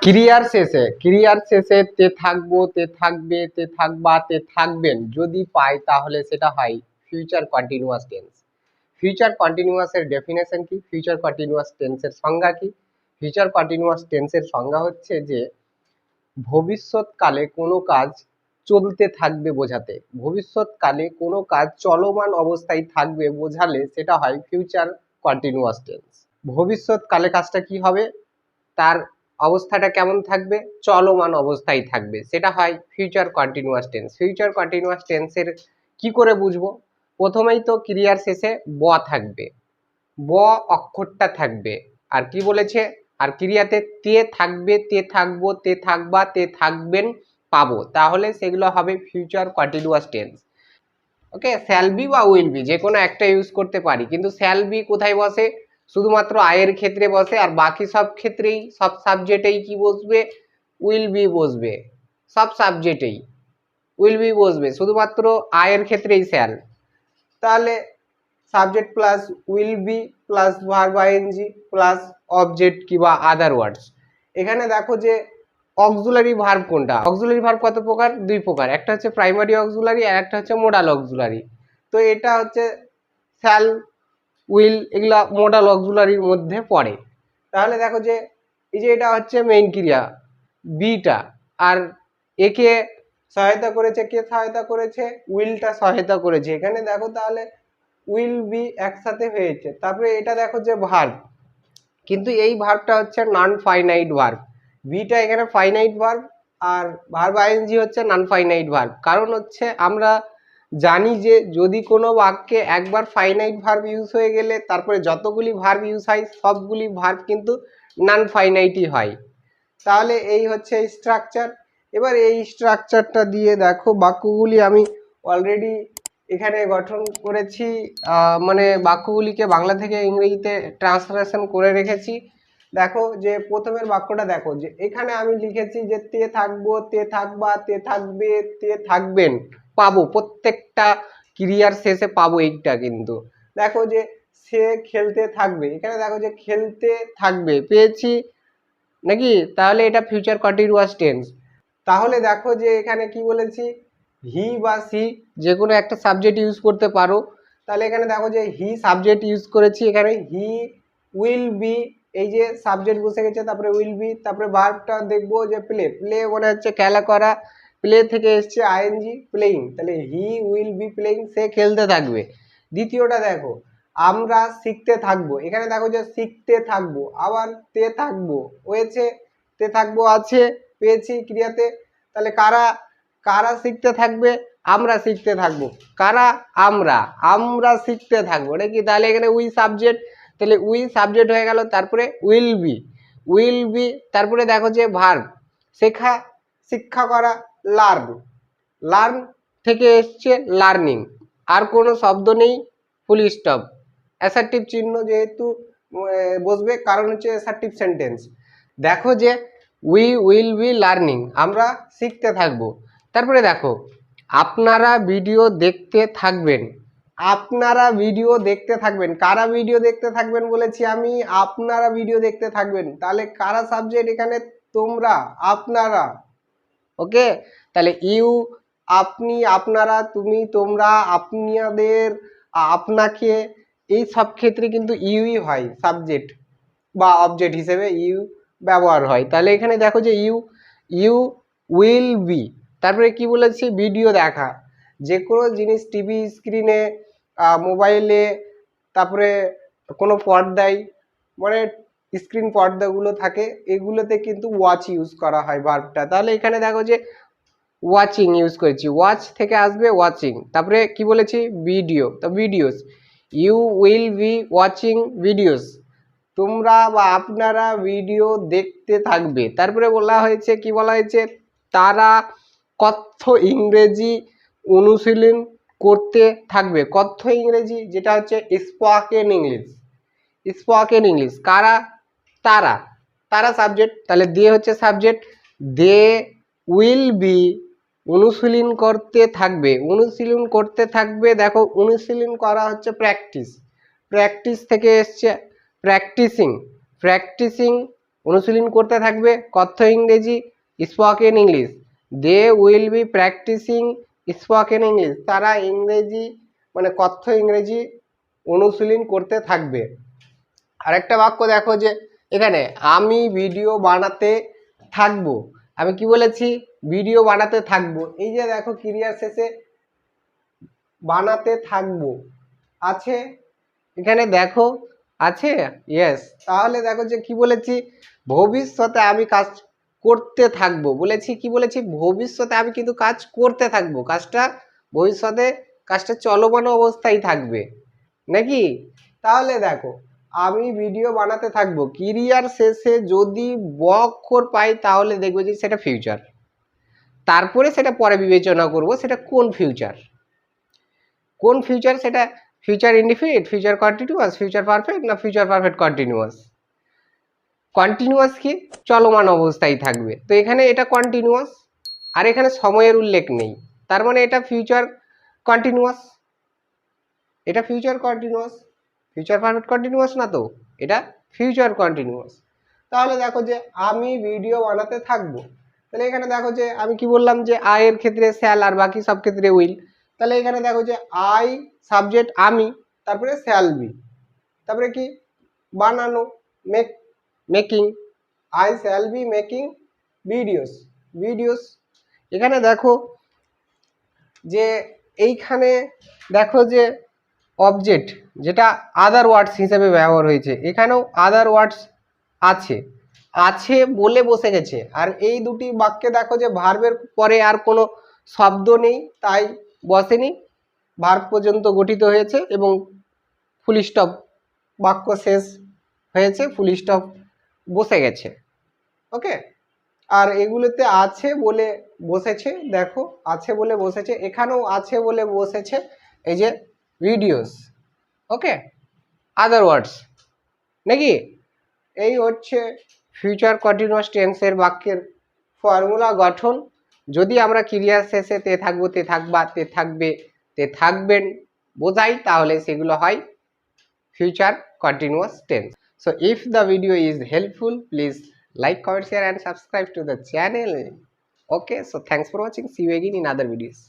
ক্রিয়ার শেষে তে থাকবো, তে থাকবে, তে থাকবা, তে থাকবেন যদি পাই তাহলে সেটা হয় future continuous tense. Future continuous এর ডেফিনেশন কি? ফিউচার কন্টিনিউয়াস টেন্সের সংজ্ঞা কি? ফিউচার কন্টিনিউয়াস টেন্সের সংজ্ঞা হচ্ছে যে ভবিষ্যৎকালে কোনো কাজ চলতে থাকবে বোঝাতে, ভবিষ্যৎকালে কোনো কাজ চলমান অবস্থায় থাকবে বোঝালে সেটা হয় ফিউচার কন্টিনিউয়াস টেন্স। ভবিষ্যৎকালে কাজটা কি হবে, তার অবস্থাটা কেমন থাকবে, চলমান অবস্থায় থাকবে, সেটা হয় future continuous tense. Future continuous টেন্সের কি করে বুঝবো? প্রথমেই তো ক্রিয়ার শেষে ব থাকবে, ব অক্ষরটা থাকবে, আর কি বলেছে, আর ক্রিয়াতে তে থাকবে, তে থাকবো, তে থাকবা, তে থাকবেন, পাবো, তাহলে সেগুলো হবে future continuous tense. Okay, shall be বা উইল বি যে কোনো একটা ইউজ করতে পারি, কিন্তু শ্যাল বি কোথায় বসে? শুধুমাত্র আয়ের ক্ষেত্রে বসে, আর বাকি সব ক্ষেত্রেই সব সাবজেক্টেই কি বসবে? উইল বি বসবে। সব সাবজেক্টেই উইল বি বসবে, শুধুমাত্র আয়ের ক্ষেত্রেই শ্যাল। তাহলে subject plus will be plus verb I N G plus object কিংবা আদার ওয়ার্ডস। এখানে দেখো যে অক্সিলারি ভার্ব কোনটা? অক্সিলারি ভার্ব কত প্রকার? দুই প্রকার, একটা হচ্ছে প্রাইমারি অক্সিলারি আর একটা হচ্ছে মোডাল অক্সিলারি। তো এটা হচ্ছে শ্যাল, উইল, এগুলা মোডাল অক্সিলারির মধ্যে পড়ে। তাহলে দেখো যে এই যে এটা হচ্ছে মেইন ক্রিয়া বিটা, আর একে সহায়তা করেছে, কে সহায়তা করেছে? উইলটা সহায়তা করেছে। এখানে দেখো তাহলে উইল বি একসাথে হয়েছে। তারপরে এটা দেখো যে ভার্ব, কিন্তু এই ভার্বটা হচ্ছে নন ফাইনাইট ভার্ব, বিটা এখানে ফাইনাইট ভার্ব আর ভার্ব আইএনজি হচ্ছে নন ফাইনাইট ভার্ব। কারণ হচ্ছে আমরা জানি যে যদি কোনো বাক্যে একবার ফাইনাইট ভার্ব ইউজ হয়ে গেলে তারপরে যতগুলি ভার্ব ইউজ হয় সবগুলি ভার্ব কিন্তু নন ফাইনাইটই হয়। তাহলে এই হচ্ছে স্ট্রাকচার। এবার এই স্ট্রাকচারটা দিয়ে দেখো বাক্যগুলি আমি অলরেডি এখানে গঠন করেছি, মানে বাক্যগুলিকে বাংলা থেকে ইংরেজিতে ট্রান্সলেশন করে রেখেছি। দেখো যে প্রথমের বাক্যটা দেখো যে এখানে আমি লিখেছি যে তে থাকবো, তে থাকবা, তে থাকবে, তে থাকবেন, পাবো, প্রত্যেকটা ক্রিয়ার শেষে পাবো এইটা। কিন্তু দেখো যে সে খেলতে থাকবে, এখানে দেখো যে খেলতে থাকবে পেয়েছি নাকি, তাহলে এটা ফিউচার কন্টিনিউয়াস টেন্স। তাহলে দেখো যে এখানে কি বলেছি, হি বা সি যে কোনো একটা সাবজেক্ট ইউজ করতে পারো। তাহলে এখানে দেখো যে হি সাবজেক্ট ইউজ করেছি, এখানে হি উইল বি, এই যে সাবজেক্ট বসে গেছে, তারপরে উইল বি, তারপরে ভার্বটা দেখবো যে প্লে, প্লে মানে হচ্ছে খেলা করা, প্লে থেকে এসছে আইএনজি প্লেইং, তাহলে হি উইল বি প্লেইং, সে খেলতে থাকবে। দ্বিতীয়টা দেখো আমরা শিখতে থাকবো, এখানে দেখো যে শিখতে থাকবো, আবার তে থাকবো হয়েছে, তে থাকবো আছে পেয়েছি ক্রিয়াতে। তাহলে কারা কারা শিখতে থাকবে? আমরা শিখতে থাকবো। কারা? আমরা, আমরা শিখতে থাকবো নাকি। তাহলে এখানে উই সাবজেক্ট, তাহলে উই সাবজেক্ট হয়ে গেল, তারপরে উইল বি, উইল বি, তারপরে দেখো যে ভার্ব শেখা, শিক্ষা করা, লার্ন, লার্ন থেকে এসছে লার্নিং, আর কোনো শব্দ নেই, ফুল স্টপ, অ্যাসার্টিভ চিহ্ন যেহেতু বসবে কারণ হচ্ছে অ্যাসার্টিভ সেন্টেন্স। দেখো যে উই উইল বি লার্নিং, আমরা শিখতে থাকবো। তারপরে দেখো আপনারা ভিডিও দেখতে থাকবেন, আপনারা ভিডিও দেখতে থাকবেন, কারা ভিডিও দেখতে থাকবেন বলেছি আমি, আপনারা ভিডিও দেখতে থাকবেন। তাহলে কারা সাবজেক্ট এখানে? তোমরা, আপনারা। ওকে, তাহলে ইউ, আপনি, আপনারা, তুমি, তোমরা, আপনাদের, আপনাকে, এই সব ক্ষেত্রে কিন্তু ইউই হয় সাবজেক্ট বা অবজেক্ট হিসেবে ইউ ব্যবহার হয়। তাহলে এখানে দেখো যে ইউ, ইউ উইল বি, তারপরে কি বলেছি, ভিডিও দেখা, যে কোনো জিনিস টিভি স্ক্রিনে, মোবাইলে, তারপরে কোনো পর্দায়, মানে স্ক্রিন পর্দাগুলো থাকে এগুলোতে কিন্তু ওয়াচ ইউজ করা হয় ভার্বটা। তাহলে এখানে দেখো যে ওয়াচিং ইউজ করেছি, ওয়াচ থেকে আসবে ওয়াচিং, তারপরে কি বলেছি, ভিডিও, তো videos, you will be watching videos, তোমরা বা আপনারা ভিডিও দেখতে থাকবে। তারপরে বলা হয়েছে, কি বলা হয়েছে, তারা কথ্য ইংরেজি অনুশীলন করতে থাকবে। কথ্য ইংরেজি যেটা হচ্ছে স্পোকেন ইংলিশ, স্পোকেন ইংলিশ, কারা? তারা, তারা সাবজেক্ট, তাহলে দে হচ্ছে সাবজেক্ট, দে উইল বি অনুশীলন করতে থাকবে, অনুশীলন করতে থাকবে। দেখো অনুশীলন করা হচ্ছে প্র্যাকটিস, প্র্যাকটিস থেকে এসছে প্র্যাকটিসিং, প্র্যাকটিসিং অনুশীলন করতে থাকবে কথ্য ইংরেজি, spoken English. They will be practising spoken English, তারা ইংরেজি মানে কথ্য ইংরেজি অনুশীলন করতে থাকবে। আরেকটা বাক্য দেখো যে এখানে আমি ভিডিও বানাতে থাকবো, আমি কি বলেছি ভিডিও বানাতে থাকবো। এই যে দেখো ক্রিয়ার শেষে বানাতে থাকবো আছে, এখানে দেখো আছে, ইয়েস। তাহলে দেখো যে কি বলেছি ভবিষ্যতে আমি কাজ করতে থাকবো, বলেছি কি বলেছি ভবিষ্যতে আমি কিন্তু কাজ করতে থাকবো, কাজটা ভবিষ্যতে কাজটা চলমান অবস্থায় থাকবে নাকি। তাহলে দেখো আমি ভিডিও বানাতে থাকবো, ক্রিয়ার শেষে যদি ব অক্ষর পাই তাহলে দেখবো যে সেটা ফিউচার, তারপরে সেটা পরে বিবেচনা করব সেটা কোন ফিউচার, কোন ফিউচার, সেটা future indefinite, future continuous, future perfect না ফিউচার পারফেক্ট কন্টিনিউয়াস। কন্টিনিউয়াস কি চলমান অবস্থায় থাকবে, তো এখানে এটা কন্টিনিউয়াস আর এখানে সময়ের উল্লেখ নেই, তার মানে এটা ফিউচার কন্টিনিউয়াস, এটা future continuous, future perfect continuous না, তো এটা ফিউচার কন্টিনিউয়াস। তাহলে দেখো যে আমি ভিডিও বানাতে থাকবো, তাহলে এখানে দেখো যে আমি কি বললাম যে আয়ের ক্ষেত্রে শ্যাল আর বাকি সব ক্ষেত্রে উইল। তাহলে এখানে দেখো যে আই সাবজেক্ট আমি, তারপরে শ্যাল বি, তারপরে কি বানানো making, I shall be making videos. এখানে দেখো যে এইখানে দেখো যে অবজেক্ট যেটা আদার ওয়ার্ডস হিসেবে ব্যবহার হয়েছে, এখানেও আদার ওয়ার্ডস আছে, আছে বলে বসে গেছে। আর এই দুটি বাক্যে দেখো যে ভার্বের পরে আর কোনো শব্দ নেই, তাই বসেনি, ভার্ব পর্যন্ত গঠিত হয়েছে এবং ফুল স্টপ, বাক্য শেষ হয়েছে, ফুল স্টপ বসে গেছে। ওকে, আর এগুলোতে আছে বলে বসেছে, দেখো আছে বলে বসেছে, এখানেও আছে বলে বসেছে, এই যে ভিডিওস। ওকে, আদার ওয়ার্ডস নাকি। এই হচ্ছে ফিউচার কন্টিনিউয়াস টেন্সের বাক্যের ফর্মুলা গঠন। যদি আমরা ক্রিয়ার শেষে তে থাকবো, তে থাকবা, তে থাকবে, তে থাকবেন বোঝাই, তাহলে সেগুলো হয় future continuous tense. So if the video is helpful, please like, comment, share and subscribe to the channel. Okay, so thanks for watching, see you again in other videos.